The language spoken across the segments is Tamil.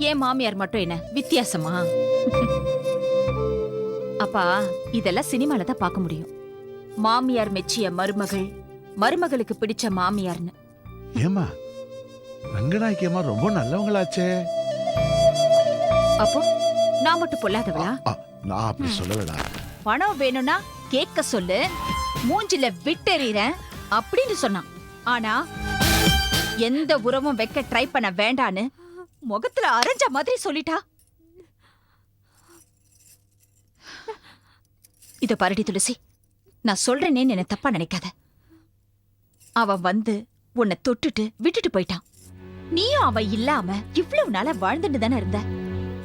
ஏன் மாமியார் மட்டும் என்ன வித்தியாசமா? அப்பா, இதெல்லாம் சினிமால தான் பார்க்க முடியும். மாமியார் மெச்சிய மருமகள், மருமகளுக்கு பிடிச்ச மாமியார்னு. ஏமா ரங்கநாயகி அம்மா ரொம்ப நல்லவங்களாச்சே. அப்போ நான் மட்டும் பொல்லாதவளா? நான் அப்படி சொல்லலடா. பணம் வேணும்னா கேட்க சொல்லு, மூஞ்சில விட்டெறிறேன் அப்படின்னு சொன்னான். ஆனா எந்த உறவும் வைக்க ட்ரை பண்ண வேண்டான்னு முகத்துல அரைஞ்ச மாதிரி சொல்லிட்டா. இத பாருடி துளசி, நான் சொல்றேனேன்னு என்ன தப்பா நினைக்காத. அவன் வந்து உன்னை தொட்டுட்டு விட்டுட்டு போயிட்டான். நீயும் அவன் இல்லாம இவ்வளவு நாளா வாழ்ந்துட்டு தானே இருந்த.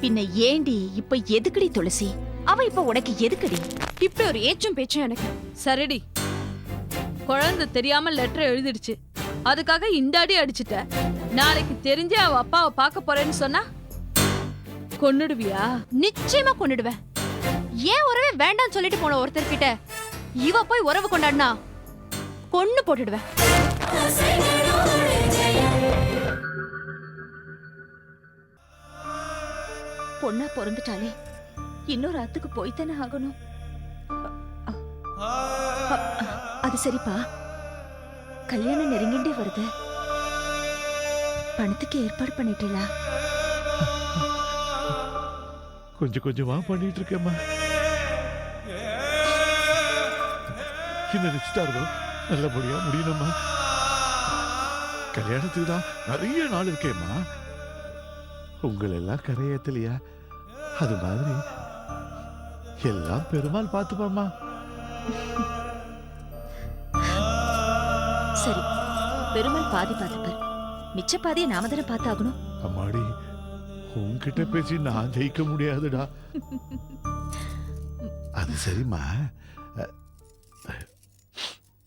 பின்ன ஏண்டி இப்ப எதுக்குடி துளசி? அவ இப்ப உனக்கு எதுக்குடி? இப்படி ஒரு ஏச்சும் பேச்சும் எனக்கு சரிடி. குழந்தை தெரியாம லெட்டர் எழுதிடுச்சு, அதுக்காக இந்த அடி அடிச்சுட்ட. நாளைக்கு தெரிஞ்சு அவ அப்பாவை பார்க்க போறேன்னு சொன்னா கொன்னுடுவியா? நிச்சயமா கொன்னுடுவேன். ஏன் உறவே வேண்டாம்னு சொல்லிட்டு போன ஒருத்தர்கிட்ட இவ போய் உறவு கொண்டாடினா கொன்னு போட்டுடுவேன். பொண்ணா பிறந்துட்டாலே இன்னொரு அத்துக்கு போய்த்தானே ஆகணும். அது சரிப்பா, கல்யாணம் நெருங்கிண்டே வருது. பணத்துக்கு ஏற்பாடு பண்ணிட்டீங்களா? கொஞ்சம் கொஞ்சமா பண்ணிட்டு இருக்கேம்மா. இந்த நிச்சயதார்த்தம் நல்லபடியா முடியணும்மா. கல்யாணத்துக்கு தான் நிறைய நாள் இருக்கேம்மா. உங்களை எல்லாம் கரையேத்தலையா, அது மாதிரி எல்லாம் பெருமாள் பார்த்துப்பாம்மா. சரி, பெருமாள் பாதி பார்த்துப்பார், மிச்ச பாதியை நாம தானே பார்த்தாகணும். அம்மாடி, உன்கிட்ட பேசி நான் ஜெயிக்க முடியாதுடா. அது சரிம்மா,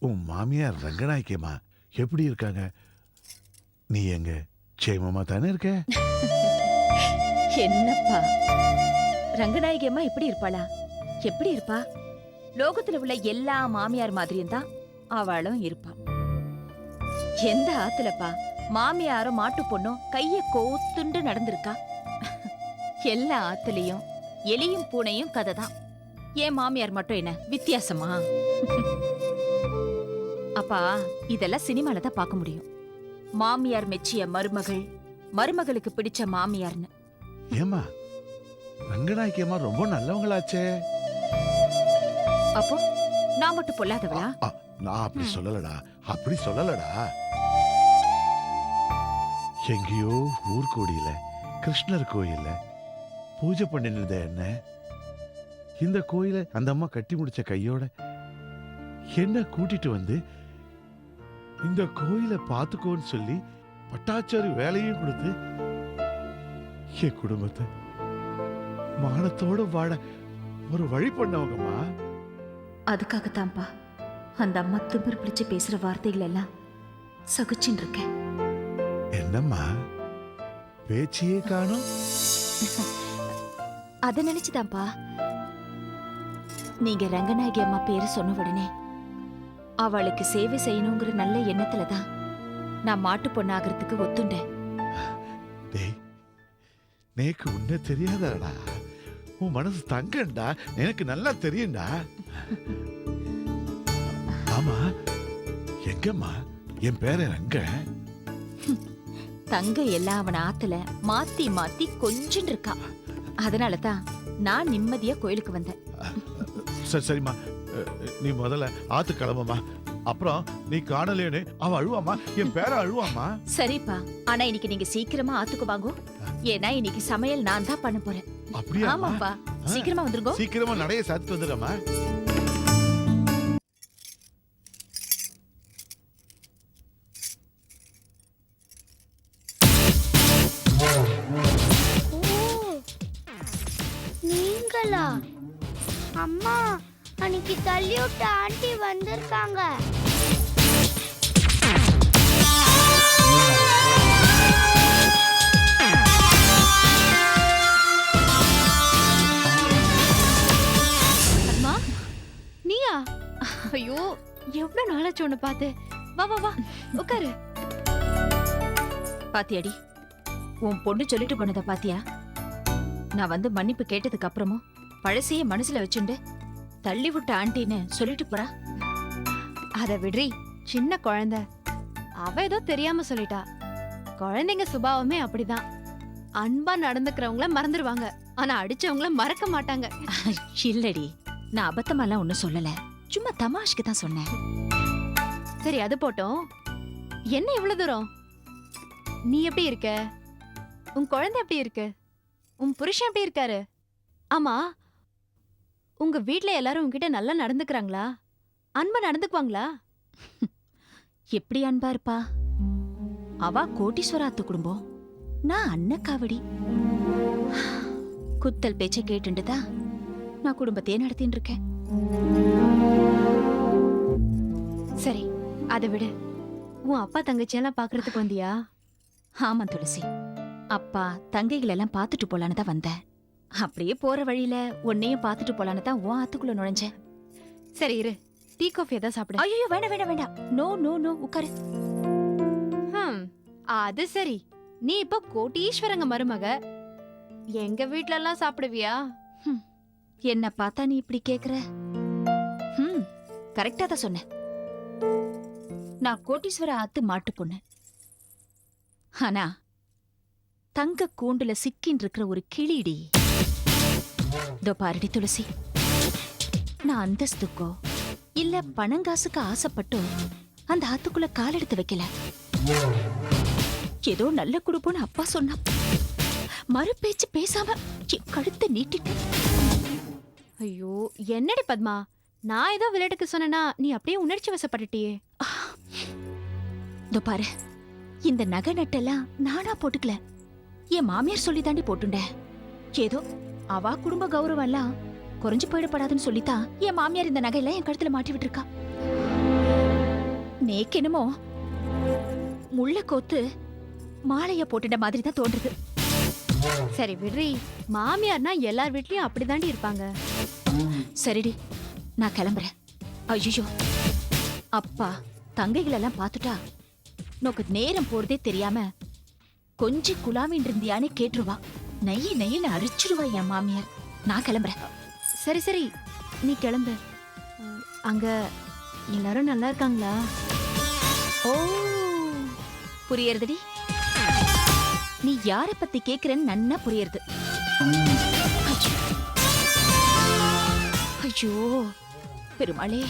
உன் மாமியார் ரங்கநாயக்கியம்மா எப்படி இருக்காங்க? நீ எங்க க்ஷேமமா தானே இருக்க? என்னப்பா, ரங்கநாயகி அம்மா எப்படி இருப்பாளா? எப்படி இருப்பா? லோகத்துல உள்ள எல்லா மாமியார் மாதிரியும் தான் அவளும் இருப்பா. எந்த ஆத்துலப்பா மாமியாரும் மாட்டு பொண்ணும் கைய கோத்துண்டு நடந்திருக்கா? எல்லா ஆத்துலயும் எலியும் பூனையும் கதை தான். ஏன் மாமியார் மட்டும் என்ன வித்தியாசமா? அப்பா, இதெல்லாம் சினிமால தான் பார்க்க முடியும். மாமியார் மெச்சிய மருமகள், மருமகளுக்கு பிடிச்ச மாமியார்னு. ஏமா ரங்கநாயக்கியம்மா ரொம்ப நல்லவங்களாச்சே. அப்போ நான் மட்டும் பொல்லாதவளா? நான் அப்படி சொல்லலடா, அப்படி சொல்லலடா. எங்கேயோ ஊர்கோடியில கிருஷ்ணர் கோயில்ல பூஜை பண்ணினத என்ன, இந்த கோயில அந்த அம்மா கட்டி முடிச்ச கையோட என்ன கூட்டிட்டு வந்து இந்த கோயிலை பார்த்துக்கோன்னு சொல்லி பட்டாச்சாரி வேலையும் கொடுத்து என் குடும்பத்தை மானத்தோட வாழ ஒரு வழி பண்ணவங்கம்மா. அதுக்காகத்தான்ப்பா அந்த அம்மா திமிர் பிடிச்சு பேசுற வார்த்தைகள் எல்லாம் சகிச்சுன்னு இருக்கேன். என்னம்மா பேச்சியே காணும்? அத நினைச்சுதான்ப்பா நீங்க ரங்கநாயகி அம்மா பேரு சொன்ன உடனே அவளுக்கு சேவை செய்யணுங்கிற நல்ல எண்ணத்துலதான் நான் மாட்டு பொண்ணாகிறதுக்கு ஒத்துண்டேன். டேய், நேக்கு உன்ன தெரியாதடா, உன் மனசு தங்கண்டா, எனக்கு நல்லா தெரியும்டா. ஆமா, எங்கம்மா என் பேர ரங்க? தங்க எல்லாம் அவன் ஆத்துல மாத்தி மாத்தி கொஞ்சம் இருக்கா. அதனாலதான் நான் நிம்மதியா கோயிலுக்கு வந்தேன். சரி சரிம்மா, நீ முதல்ல ஆத்து கிளம்புமா. அப்புறம் நீ காணலேன்னு அவன் அழுவாமா, என் பேர அழுவாமா. சரிப்பா, ஆனா இன்னைக்கு நீங்க சீக்கிரமா ஆத்துக்கு வாங்கோ. ஏன்னா இன்னைக்கு சமையல் நான் தான் பண்ண போறேன். அப்படியா? ஆமாப்பா, சீக்கிரமா வந்துருங்க. சீக்கிரமா நடைய சாத்து வந்துடுறமா. நீங்களா? அம்மா, அன்னைக்கு தள்ளி விட்ட ஆண்டி வந்திருக்காங்க. அம்மா, நீயா? ஐயோ, எவ்வளவு நாளாச்சு உன்னை பார்த்து. வா வா வா, உட்காரு. பாத்தியாடி, உன் பொண்ணு சொல்லிட்டு போனத பாத்தியா? நான் வந்து மன்னிப்பு கேட்டதுக்கு அப்புறமும் பழசையே மனசுல வச்சுண்டு தள்ளி விட்ட ஆண்டின்னு சொல்லிட்டு போறா. அத விடுறி, சின்ன குழந்தை. அவ ஏதோ தெரியாம சொல்லிட்டா. குழந்தைங்க சுபாவமே அப்படிதான். அன்பா நடந்துக்கிறவங்கள மறந்துடுவாங்க, ஆனா அடிச்சவங்கள மறக்க மாட்டாங்க. இல்லடி, நான் அபத்தமாலாம் ஒண்ணும் சொல்லல, சும்மா தமாஷ்க்கு தான் சொன்னேன். சரி, அது போட்டோம். என்ன இவ்வளவு தூரம்? நீ எப்படி இருக்க? உன் குழந்தை எப்படி இருக்கு? உன் புருஷன் எப்படி இருக்காரு? ஆமா, உங்க வீட்ல எல்லாரும் உன்கிட்ட நல்லா நடந்துக்கிறாங்களா? அன்பா நடந்துக்குவாங்களா? எப்படி அன்பா இருப்பா? அவ கோட்டீஸ்வராத்து குடும்பம், நான் அன்னக்காவடி. குத்தல் பேச்ச கேட்டுண்டுதான் நான் குடும்பத்தையே நடத்தின்னு இருக்கேன். சரி, அதை விடு. உன் அப்பா தங்கச்சியெல்லாம் பாக்குறதுக்கு வந்தியா? ஆமா துளசி, அப்பா தங்கைகள் எல்லாம் பாத்துட்டு போலான்னு தான் வந்தேன். அப்படியே போற வழியில உன்னையும் பாத்துட்டு போலான்னு தான் உன் ஆத்துக்குள்ள நுழைஞ்சேன். சரி இரு, டீ காஃபி ஏதாவது சாப்பிடு. ஐயோ, வேண்டாம் வேண்டாம் வேண்டாம். நோ நோ நோ, உட்காரு. அது சரி, நீ இப்ப கோட்டீஸ்வரங்க மருமக. எங்க வீட்ல எல்லாம் சாப்பிடுவியா? என்ன பார்த்தா நீ இப்படி கேக்குற? கரெக்டா தான் சொன்ன. நான் கோட்டீஸ்வர ஆத்து மாட்டு பொண்ணு. ஆனா தங்க கூண்டுல சிக்கின் இருக்கிற ஒரு கிளிடி. இதோ பாருடி துளசி, நான் அந்தஸ்துக்கோ இல்ல பணங்காசுக்கு ஆசைப்பட்டோ அந்த ஆத்துக்குள்ள கால் எடுத்து வைக்கல. ஏதோ நல்ல குடுப்போன்னு அப்பா சொன்னா, மறு பேச்சு பேசாம என் கழுத்தை நீட்டிட்டு. ஐயோ, என்னடி பத்மா, நான் ஏதோ விளையாட்டுக்கு சொன்னா நீ அப்படியே உணர்ச்சி வசப்பட்டுட்டியே. இதோ பாரு, இந்த நகை நட்டெல்லாம் நானா போட்டுக்கல, என் மாமியார் சொல்லி தாண்டி போட்டுண்டேன். ஏதோ அவ குடும்ப கௌரவம் எல்லாம் குறைஞ்சு போயிடப்படாதுன்னு சொல்லித்தான் என் மாமியார் இந்த நகையெல்லாம் என் கழுத்துல மாட்டி விட்டுருக்கா. நேக்கு என்னமோ முள்ள கோத்து மாலைய போட்டுட்ட மாதிரி தான் தோன்றுது. சரி விடுறி, மாமியார்னா எல்லார் வீட்லயும் அப்படிதாண்டி இருப்பாங்க. சரிடி, நான் கிளம்புறேன். ஐயோ, அப்பா தங்கைகள் எல்லாம் பாத்துட்டா நோக்கு நேரம் போறதே தெரியாம கொஞ்சம் குலாமின் இருந்தியானே கேட்டுருவா. நெய்ய நெய்யில அரிச்சிருவா என் மாமியார். நான் கிளம்புறேன். சரி சரி, நீ கிளம்பு. அங்க எல்லாரும் நல்லா இருக்காங்களா? ஓ, புரியறதுடி. நீ யார பத்தி கேக்குறன்னு நன்னா புரியுது. ஐயோ பெருமாளே,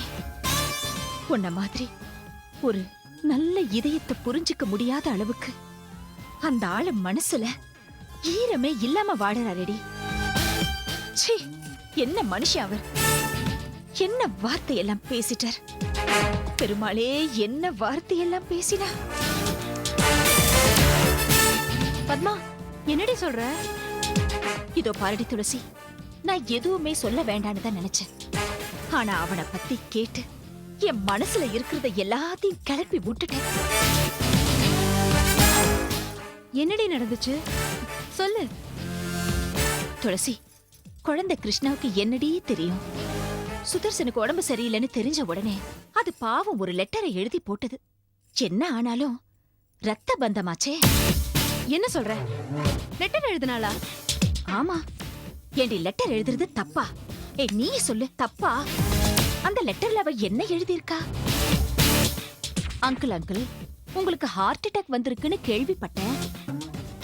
உன்ன மாதிரி ஒரு நல்ல இதயத்தை புரிஞ்சுக்க முடியாத அளவுக்கு அந்த ஆள மனசுல ஈரமே இல்லாம வாடுறாரடி. சீ, என்ன மனுஷன் அவர்! என்ன வார்த்தையெல்லாம் பேசிட்டார் பெருமாளே, என்ன வார்த்தையெல்லாம் பேசினா. பத்மா, என்னடி சொல்ற? இதோ பாரடி துளசி, நான் எதுவுமே சொல்ல வேண்டான்னு தான் நினைச்சேன். ஆனா அவனை பத்தி கேட்டு என் மனசுல இருக்கிறத எல்லாத்தையும் கிளப்பி விட்டுட்டேன். என்னடி நடந்துச்சு சொல்லு. துளசி, குழந்தை கிருஷ்ணாவுக்கு என்னடி தெரியும்? சுதர்சனுக்கு உடம்பு சரியில்லைன்னு தெரிஞ்ச உடனே அது பாவம் ஒரு லெட்டரை எழுதி போட்டது. என்ன ஆனாலும் ரத்த பந்தமாச்சே. என்ன சொல்ற? லெட்டர் எழுதினாளா? ஆமா. ஏண்டி, லெட்டர் எழுதுறது தப்பா? நீ சொல்லு, தப்பா? அந்த லெட்டர்ல அவ என்ன எழுதியிருக்கா? அங்கிள் அங்கிள், உங்களுக்கு ஹார்ட் அட்டாக் வந்திருக்குன்னு கேள்விப்பட்டேன்.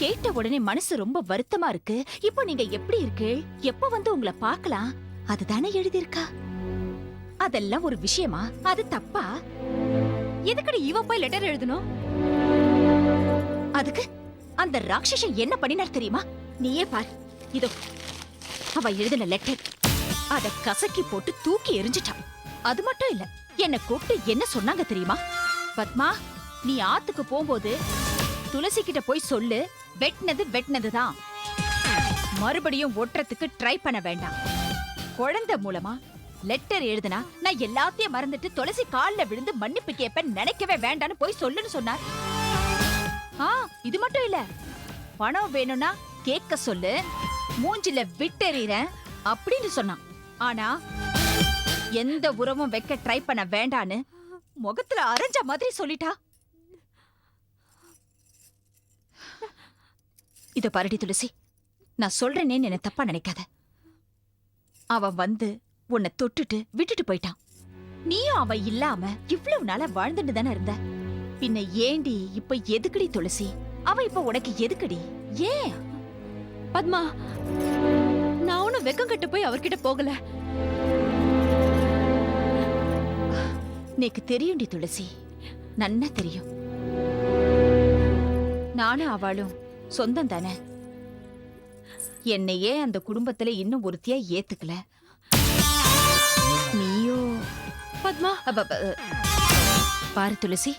கேட்ட உடனே மனசு ரொம்ப வருத்தமா இருக்கு. இப்போ நீங்க எப்படி இருக்கு? எப்ப வந்து உங்களை பார்க்கலாம்? அதுதானே எழுதியிருக்கா. அதெல்லாம் ஒரு விஷயமா? அது தப்பா? எதுக்கடி இவ போய் லெட்டர் எழுதணும்? அதுக்கு அந்த ராட்சசன் என்ன பண்ணினார் தெரியுமா? நீயே பார். இதோ அவ எழுதின லெட்டர். அத கசக்கி போட்டு தூக்கி எரிஞ்சிட்டான். அது மட்டும் இல்ல, என்ன கூப்பிட்டு என்ன சொன்னாங்க தெரியுமா? பத்மா, நீ ஆத்துக்கு போகும்போது துளசி கிட்ட போய் சொல்லு, வெட்டினது வெட்டினதுதான், மறுபடியும் ஒட்டுறதுக்கு ட்ரை பண்ண வேண்டாம். குழந்தை மூலமா லெட்டர் எழுதுனா நான் எல்லாத்தையும் மறந்துட்டு துளசி கால்ல விழுந்து மன்னிப்பு கேப்பேன் நினைக்கவே வேண்டான்னு போய் சொல்லுன்னு சொன்னார். இது மட்டும் இல்ல, பணம் வேணும்னா கேட்க சொல்லு, மூஞ்சில விட்டெறிறேன் அப்படின்னு சொன்னான். ஆனா எந்த உறவும் வைக்க ட்ரை பண்ண வேண்டான்னு முகத்துல அரைஞ்ச மாதிரி சொல்லிட்டா. இத பாருடி துளசி, நான் சொல்றேனேன்னு என்ன தப்பா நினைக்காத. அவன் வந்து உன்னை தொட்டுட்டு விட்டுட்டு போயிட்டான். நீயும் அவன் இல்லாம இவ்வளவு நாளா வாழ்ந்துட்டு தானே இருந்த. பின்ன ஏண்டி இப்ப எதுக்குடி துளசி? அவன் இப்ப உனக்கு எதுக்குடி? ஏன்? பத்மா, நான் ஒன்னும் வெக்கம் கட்டு போய் அவர்கிட்ட போகல. எனக்கு தெரியும்டி துளசி, நன்னா தெரியும். நானும் அவளும் சொந்தம் தானே. என்னையே அந்த குடும்பத்துல இன்னும் ஒருத்தியா ஏத்துக்கல. நீயோ பத்மா, பாரு துளசி,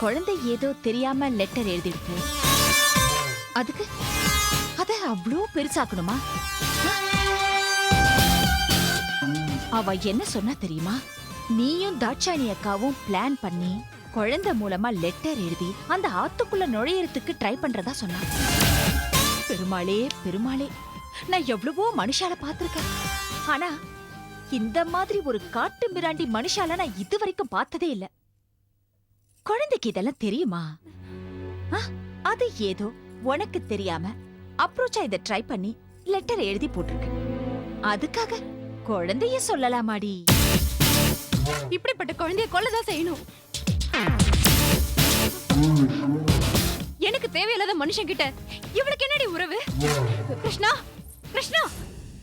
குழந்தை ஏதோ தெரியாம லெட்டர் எழுதிடுது. அதுக்கு அத அவ்வளோ பெருசாக்கணுமா? அவ என்ன சொன்னா தெரியுமா? நீயும் தாட்சாயணி அக்காவும் பிளான் பண்ணி குழந்தை மூலமா லெட்டர் எழுதி அந்த ஆத்துக்குள்ள நுழையறதுக்கு ட்ரை பண்றதா சொன்னா. பெருமாளே பெருமாளே, நான் எவ்வளவோ மனுஷால பாத்திருக்கேன். ஆனா இந்த மாதிரி ஒரு காட்டு மிராண்டி மனுஷால நான் இதுவரைக்கும் பார்த்ததே இல்ல. குழந்தைக்கு இதெல்லாம் தெரியுமா? அது ஏதோ உனக்கு தெரியாம அப்ரோச்சா இத ட்ரை பண்ணி லெட்டர் எழுதி போட்டிருக்கு. அதுக்காக குழந்தைய சொல்லலாமாடி? இப்படிப்பட்ட குழந்தைய கொல்லதான் செய்யணும். எனக்கு தேவையில்லாத மனுஷன் கிட்ட இவளுக்கு என்னடி உறவு? கிருஷ்ணா, கிருஷ்ணா,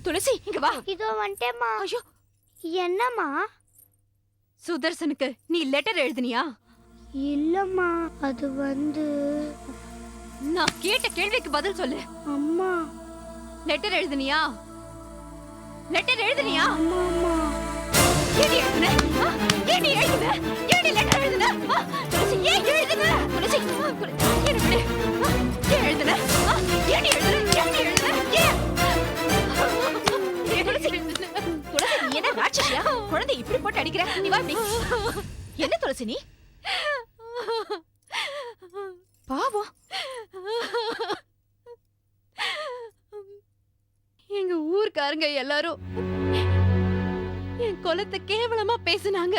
துளசி இங்க வா. இதோ வந்துட்டேம்மா. ஐயோ, என்னம்மா? சுதர்சனுக்கு நீ லெட்டர் எழுதினியா? இல்லம்மா, அது வந்து நான் கேட்ட கேள்விக்கு பதில் சொல்லு. அம்மா. லெட்டர் எழுதினியா? லெட்டர் எழுதினியா? அம்மா. ஏடி எழுதுன? ஏடி எழுதுன? ஏடி லெட்டர் எழுதுன? துளசி ஏன் எழுதுன? துளசி என்ன விடு. ஏன் எழுதுன? ஏடி எழுதுன? ஏடி எழுதுன? ஏன் துளசி எழுதுன? துளசி நீ என்ன ராட்சசியா? குழந்தை இப்படி போட்டு அடிக்கிற? நீ வா இப்படி. என்ன துளசி நீ? பாவம். எங்க ஊர்க்காரங்க எல்லாரும் என் குலத்தை கேவலமா பேசினாங்க.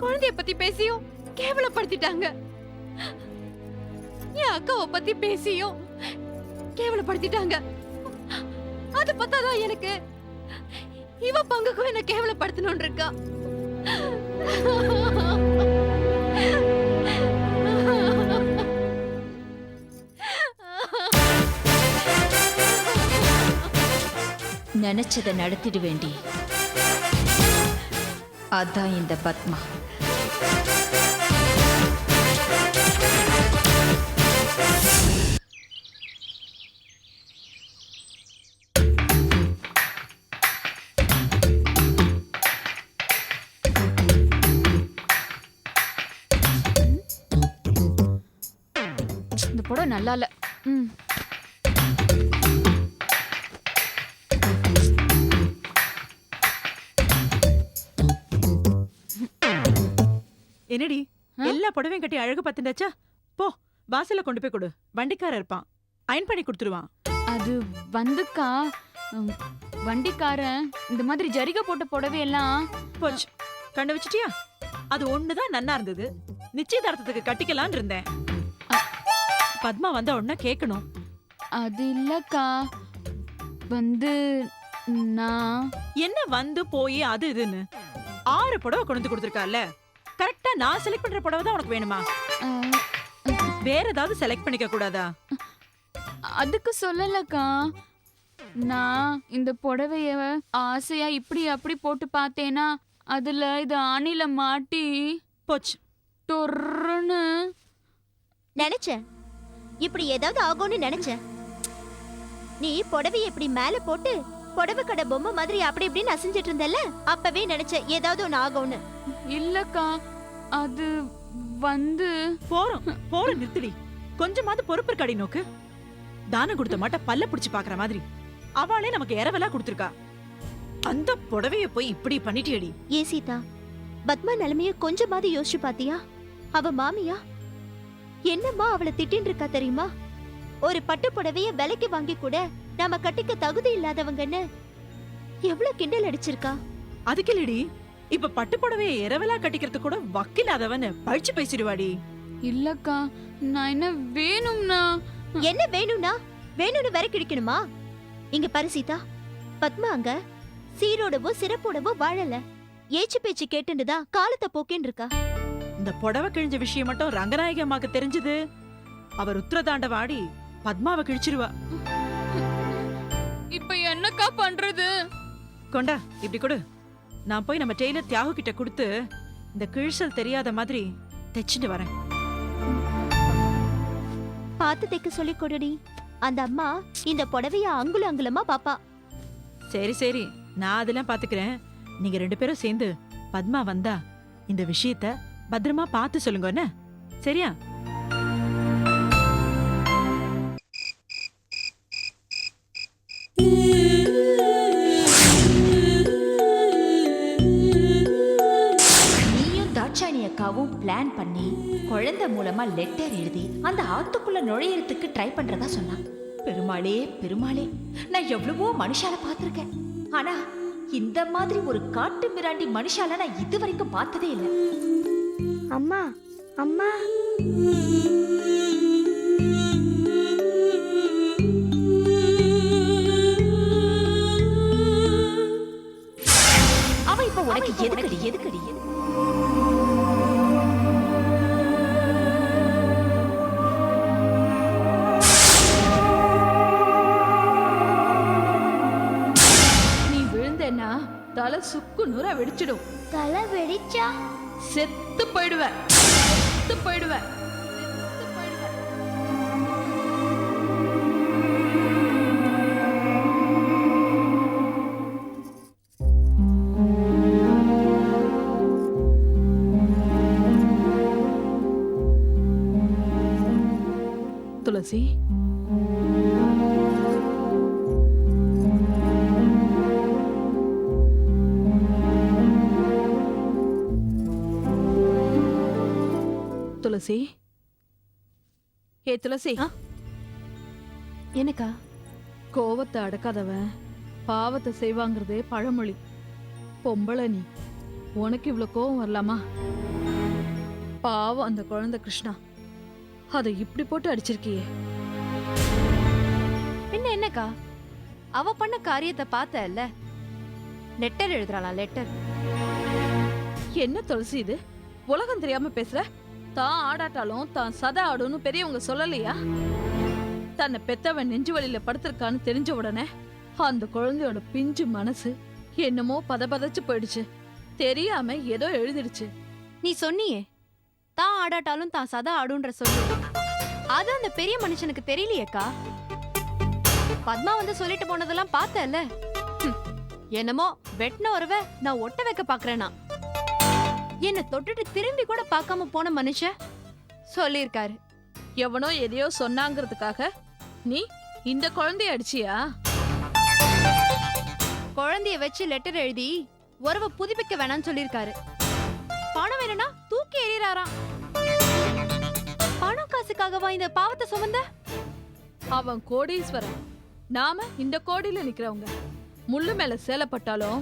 குழந்தைய பத்தி பேசியும் கேவலப்படுத்திட்டாங்க. என் அக்காவை பத்தி பேசியும் கேவலப்படுத்திட்டாங்க. அது பத்தாதான் எனக்கு இவ பங்குக்கும் என்ன கேவலப்படுத்தணும்னு இருக்கா. நினைச்சத நடத்திட வேண்டி. அதான் இந்த பத்மா. இந்த படம் நல்லா இல்ல. என்னடி எல்லா புடவையும் கட்டி அழகு பத்துண்டாச்சா? போ, வாசல்ல கொண்டு போய் கொடு. வண்டிக்காரர் இருப்பான், அயன் பண்ணி கொடுத்துருவான். அது வந்துக்கா, வண்டிக்காரன் இந்த மாதிரி ஜரிகை போட்ட புடவை எல்லாம். போச்சு, கண்டு வச்சிட்டியா? அது ஒண்ணுதான் நன்னா இருந்தது. நிச்சயதார்த்தத்துக்கு கட்டிக்கலான் இருந்தேன். பத்மா வந்த உடனே கேட்கணும். அது இல்லக்கா, வந்து நான் என்ன வந்து போய் அது இதுன்னு 6 புடவை கொண்டு கொடுத்துருக்கால. கரெக்டா நான் செலக்ட் பண்ற புடவை தான் உனக்கு வேணுமா? வேற ஏதாவது செலக்ட் பண்ணிக்க கூடாதா? அதுக்கு சொல்லலக்கா. நான் இந்த புடவைய ஆசையா இப்படி அப்படி போட்டு பார்த்தேனா, அதுல இது ஆணில மாட்டி போச்சு. டொர்ன்னு நினைச்சேன் இப்படி ஏதாவது ஆகும்னு நினைச்சேன். நீ புடவைய இப்படி மேல போட்டு புடவை கடை பொம்மை மாதிரி அப்படி இப்படின்னு அசைஞ்சிட்டு இருந்தல, அப்பவே நினைச்சேன் ஏதாவது ஒண்ணு ஆகும்னு. இல்லக்கா, அது வந்து போறோம் நிறுத்திடி. கொஞ்சமாவது பொறுப்பு இருக்காடி நோக்கு. தானம் கொடுத்த மாட்ட பல்ல புடிச்சு பாக்குற மாதிரி அவளே நமக்கு இரவலா கொடுத்துருக்கா. அந்த புடவைய போய் இப்படி பண்ணிட்டியடி. ஏ சீதா, பத்மா நிலைமைய கொஞ்சமாவது யோசிச்சு பாத்தியா? அவ மாமியா என்னம்மா அவளை திட்டின்னு இருக்கா தெரியுமா? ஒரு பட்டு புடவைய விலைக்கு வாங்கி கூட நாம கட்டிக்க தகுதி இல்லாதவங்கன்னு எவ்வளவு கிண்டல் அடிச்சிருக்கா. அதுக்கு இல்லடி, இப்ப பட்டு புடவைய இரவலா கட்டிக்கிறது கூட வக்கில்லாதவன்னு பழிச்சு பேசிடுவாடி. இல்லக்கா, நான் என்ன வேணும்னா என்ன வேணும்னா வேணும்னு வர கிழிக்கணுமா? இங்க பாரு சீதா, பத்மா அங்க சீரோடவோ சிறப்போடவோ வாழல, ஏச்சு பேச்சு கேட்டுதான் காலத்தை போக்கேன்னு இருக்கா. இந்த புடவை கிழிஞ்ச விஷயம் மட்டும் ரங்கநாயகி அம்மாக்கு தெரிஞ்சது, அவர் உத்திரதாண்டவ ஆடி பத்மாவை கிழிச்சிருவா. இப்ப என்னக்கா பண்றது? கொண்டா இப்படி கொடு. நான் போய் நம்ம டெய்லர் தியாகு கிட்ட கொடுத்து இந்த கிழிச்சல் தெரியாத மாதிரி தைச்சிட்டு வரேன். பார்த்து தைக்க சொல்லி கொடுடி. அந்த அம்மா இந்த புடவைய அங்குல அங்குலமா பாப்பா. சரி சரி, நான் அதெல்லாம் பாத்துக்கிறேன். நீங்க 2 பேரும் சேர்ந்து பத்மா வந்தா இந்த விஷயத்த பத்திரமா பார்த்து சொல்லுங்க என்ன, சரியா? நீயும் தாட்சாணி அக்காவும் பிளான் பண்ணி குழந்தை மூலமா லெட்டர் எழுதி அந்த ஆத்துக்குள்ள நுழையறதுக்கு ட்ரை பண்றதா சொன்னா. பெருமாளே பெருமாளே, நான் எவ்வளவோ மனுஷால பார்த்திருக்கேன். ஆனா இந்த மாதிரி ஒரு காட்டு மிராண்டி மனுஷால நான் இதுவரைக்கும் பார்த்ததே இல்லை. அம்மா அம்மா அவ இப்ப உனக்கு எதுக்கடி எதுக்கடி? நீ விழுந்தேன்னா தலை சுக்கு நூறா வெடிச்சிடும். தலை வெடிச்சா செத்து போயிடுவ, செத்து போயிடுவ, செத்து போயிடுவ. துளசி, துளசி, ஏ துளசி, எனக்கா? கோவத்தை அடக்காதவன் பாவத்தை செய்வாங்கிறதே பழமொழி. பொம்பளை நீ, உனக்கு இவ்வளவு கோவம் வரலாமா? பாவம் அந்த குழந்தை கிருஷ்ணா, அதை இப்படி போட்டு அடிச்சிருக்கியே. பின்ன என்னக்கா, அவ பண்ண காரியத்தை பார்த்தல்ல. Letter எழுதுறாளாம், letter. என்ன துளசி இது, உலகம் தெரியாம பேசுற? தான் ஆடாட்டாலும் தான் சதா ஆடுன்னு பெரியவங்க சொல்லலையா? தன்னை பெத்தவன் நெஞ்சு வலியில படுத்திருக்கான்னு தெரிஞ்ச உடனே அந்த குழந்தையோட பிஞ்சு மனசு என்னமோ பதபதச்சு போயிடுச்சு. தெரியாம ஏதோ எழுதிடுச்சு. நீ சொன்னியே, தான் ஆடாட்டாலும் தான் சதா ஆடுன்ற சொல்லு. அது அந்த பெரிய மனுஷனுக்கு தெரியலையேக்கா. பத்மா வந்து சொல்லிட்டு போனதெல்லாம் பார்த்தல. என்னமோ வெட்டின உறவை நான் ஒட்ட வைக்க பாக்குறேனா? என்ன தொட்டுட்டு திரும்பி கூட பார்க்காம போன மனுஷன் சொல்லியிருக்காரு. எவனோ எதையோ சொன்னாங்கிறதுக்காக நீ இந்த குழந்தைய அடிச்சியா? குழந்தைய வச்சு லெட்டர் எழுதி உறவை புதுப்பிக்க வேணாம்னு சொல்லியிருக்காரு. பணம் வேணும்னா தூக்கி எறியறாராம். பணம் காசுக்காகவா இந்த பாவத்தை சுமந்த? அவன் கோடீஸ்வரன், நாம இந்த கோடியில நிக்கிறவங்க. முள்ளு மேல சேலை பட்டாலும்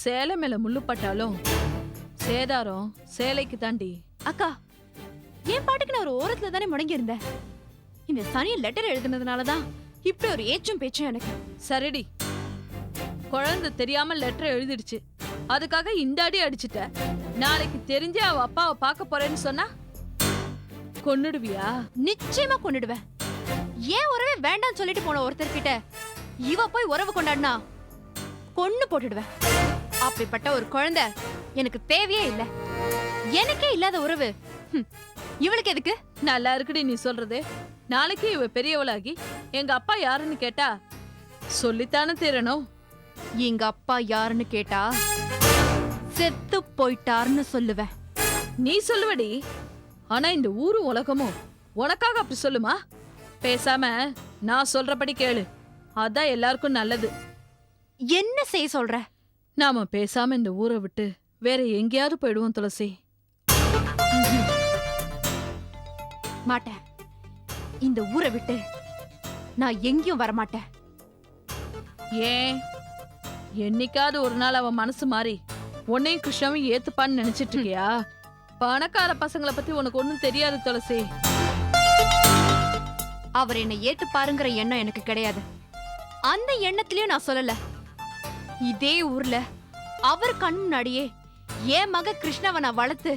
சேலை மேல முள்ளு பட்டாலும் சேதாரம் சேலைக்கு தாண்டி. அக்கா, என் பாட்டுக்கு நான் ஒரு ஓரத்துல தானே முடங்கி இருந்தேன். இந்த சனிய லெட்டர் எழுதுனதுனாலதான் இப்படி ஒரு ஏச்சும் பேச்சும் எனக்கு. சரிடி, குழந்தை தெரியாம லெட்டர் எழுதிடுச்சு, அதுக்காக இந்த அடி அடிச்சிட்ட. நாளைக்கு தெரிஞ்சு அவ அப்பாவை பார்க்க போறேன்னு சொன்னா கொன்னுடுவியா? நிச்சயமா கொண்டுடுவேன். ஏன் உறவே வேண்டாம்னு சொல்லிட்டு போன ஒருத்தர்கிட்ட இவ போய் உறவு கொண்டாடினா கொன்னு போட்டுடுவேன். அப்படிப்பட்ட ஒரு குழந்தை எனக்கு தேவையே இல்ல. எனக்கே இல்லாத உறவு இவளுக்கு எதுக்கு? நல்லா இருக்குடி நீ சொல்றது. நாளைக்கு இவ பெரியவளாகி எங்க அப்பா யாருன்னு கேட்டா சொல்லித்தானே தீரணும். எங்க அப்பா யாருன்னு கேட்டா செத்து போயிட்டாருன்னு சொல்லுவேன். நீ சொல்லுவடி, ஆனா இந்த ஊரு உலகமும் உனக்காக அப்படி சொல்லுமா? பேசாம நான் சொல்றபடி கேளு, அதான் எல்லாருக்கும் நல்லது. என்ன செய்ய சொல்ற? நாம பேசாம இந்த ஊரை விட்டு வேற எங்கேயாவது போயிடுவோம் துளசி. மாட்டேன். இந்த ஊரை விட்டு நான் எங்கேயும் வரமாட்டேன். ஏன்? என்னைக்காவது ஒரு நாள் அவன் மனசு மாறி உன்னையும் கிருஷ்ணாவும் ஏத்துப்பான்னு நினைச்சிட்டு இருக்கியா? பணக்கார பசங்களை பத்தி உனக்கு ஒண்ணும் தெரியாது துளசி. அவர் என்னை ஏத்து பாருங்கிற எண்ணம் எனக்கு கிடையாது. அந்த எண்ணத்திலயும் நான் சொல்லல. இதே ஊர்ல அவர் கண் முன்னாடியே என் மக கிருஷ்ணாவை நான் வளர்த்து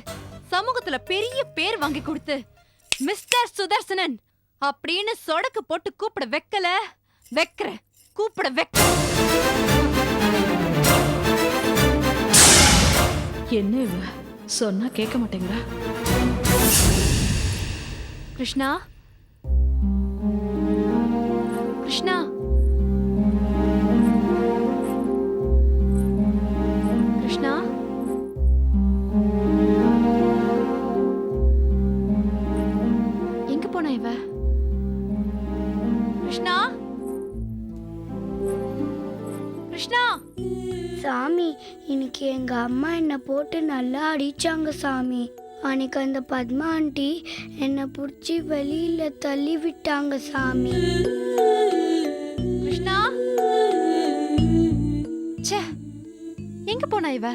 சமூகத்துல பெரிய பேர் வாங்கி கொடுத்து மிஸ்டர் சுதர்சனன் அப்படின்னு சொடக்கு போட்டு கூப்பிட வைக்கல, வைக்கிற கூப்பிட வைக்க. என்ன இவ சொன்னா கேட்க மாட்டேங்கிறா? கிருஷ்ணா, கிருஷ்ணா, கிருஷ்ணா, எங்க போனா இவ? கிருஷ்ணா, கிருஷ்ணா. சாமி, இன்னைக்கு எங்க அம்மா என்னை போட்டு நல்லா அடிச்சாங்க சாமி. அன்னைக்கு அந்த பத்மா ஆண்டி என்னை பிடிச்சி வெளியில தள்ளி விட்டாங்க சாமி. கிருஷ்ணா, ச்சே, எங்க போனா இவ?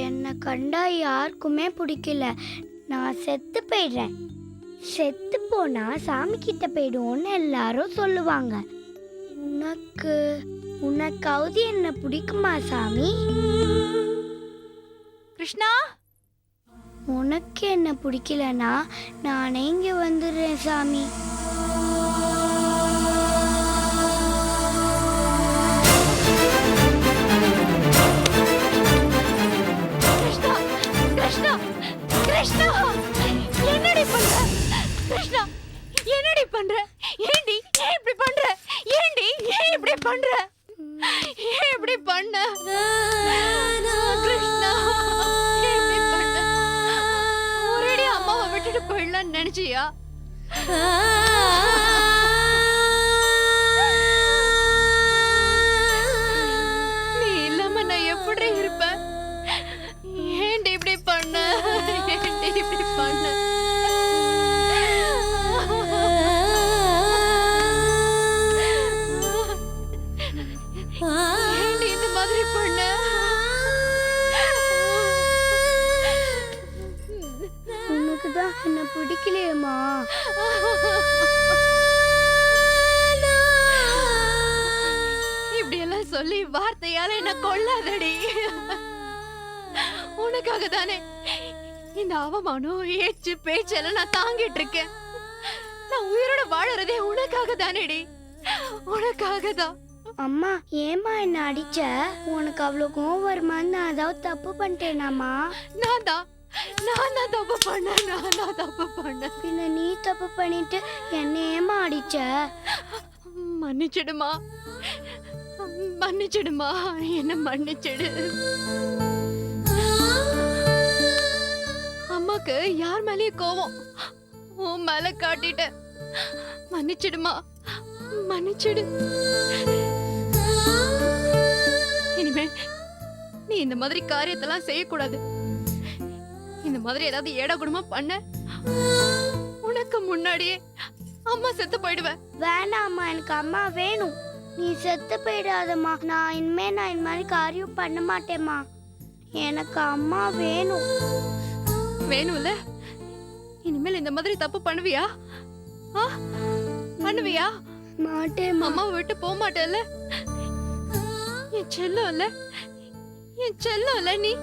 என்னை கண்டா யாருக்குமே பிடிக்கல. நான் செத்து போயிடுறேன். செத்து போனா சாமி கிட்ட போயிடுவோன்னு எல்லாரும் சொல்லுவாங்க. உனக்காவது என்ன பிடிக்குமா சாமி? கிருஷ்ணா, உனக்கு என்ன பிடிக்கலனா நானே இங்க வந்துடுறேன் சாமி. கிருஷ்ணா, கிருஷ்ணா, கிருஷ்ணா, என்னடி பண்ற? கிருஷ்ணா, என்னடி பண்ற? ஏண்டி ஏன் இப்படி பண்ற? ஏண்டி ஏன் இப்படி பண்ற? ஏன் இப்படி பண்ண? கிருஷ்ணா, ஏன் இப்படி பண்ண? ஒரேடி அம்மாவை விட்டுட்டு போயிடலாம்னு நினைச்சியா? நீ இல்லாம நான் எப்படி இருப்பேன்? ஏண்டி இப்படி பண்ண? ஏண்டி இப்படி பண்ண? ஏண்டி இந்த மாதிரி பண்ண? உனக்கு தான் என்ன பிடிக்கலையேம்மா. இப்படி எல்லாம் சொல்லி வார்த்தையால என்ன கொல்லாதடி. உனக்காக தானே இந்த அவமானம் ஏச்சு பேச்செல்லாம் நான் தாங்கிட்டு இருக்கேன். நான் உயிரோட வாழறதே உனக்காக தானேடி, உனக்காக தான். அம்மா, ஏம்மா என்ன அடிச்ச? உனக்கு அவ்வளோ கோவம் வருமான்னு நான் ஏதாவது தப்பு பண்ணிட்டேனாம்மா? நான் தான் தப்பு பண்ணேன். நான் தான் தப்பு பண்ணேன். பின்ன நீ தப்பு பண்ணிட்டு என்ன ஏம்மா அடிச்ச? மன்னிச்சிடுமா, மன்னிச்சிடுமா, என்ன மன்னிச்சிடு. அம்மாக்கு யார் மேலயும் கோவம் உன் மேல காட்டிட்ட. மன்னிச்சிடுமா, மன்னிச்சிடு. இனிமே நீ இந்த மாதிரி காரியத்தெல்லாம் செய்யக்கூடாது. இந்த மாதிரி ஏதாவது ஏடா குடுமா பண்ண உனக்கு முன்னாடியே அம்மா செத்து போயிடுவேன். வேணாம்மா, எனக்கு அம்மா வேணும். நீ செத்து போயிடாதம்மா. நான் இந்த மாதிரி காரியம் பண்ண மாட்டேம்மா. எனக்கு அம்மா வேணும். வேணும்ல? இனிமேல் இந்த மாதிரி தப்பு பண்ணுவியா? பண்ணுவியா? மாட்டேம்மா. அம்மாவை விட்டு போக மாட்டேல்ல? என் செல்லம் இல்ல, என் செல்லம் இல்ல நீ.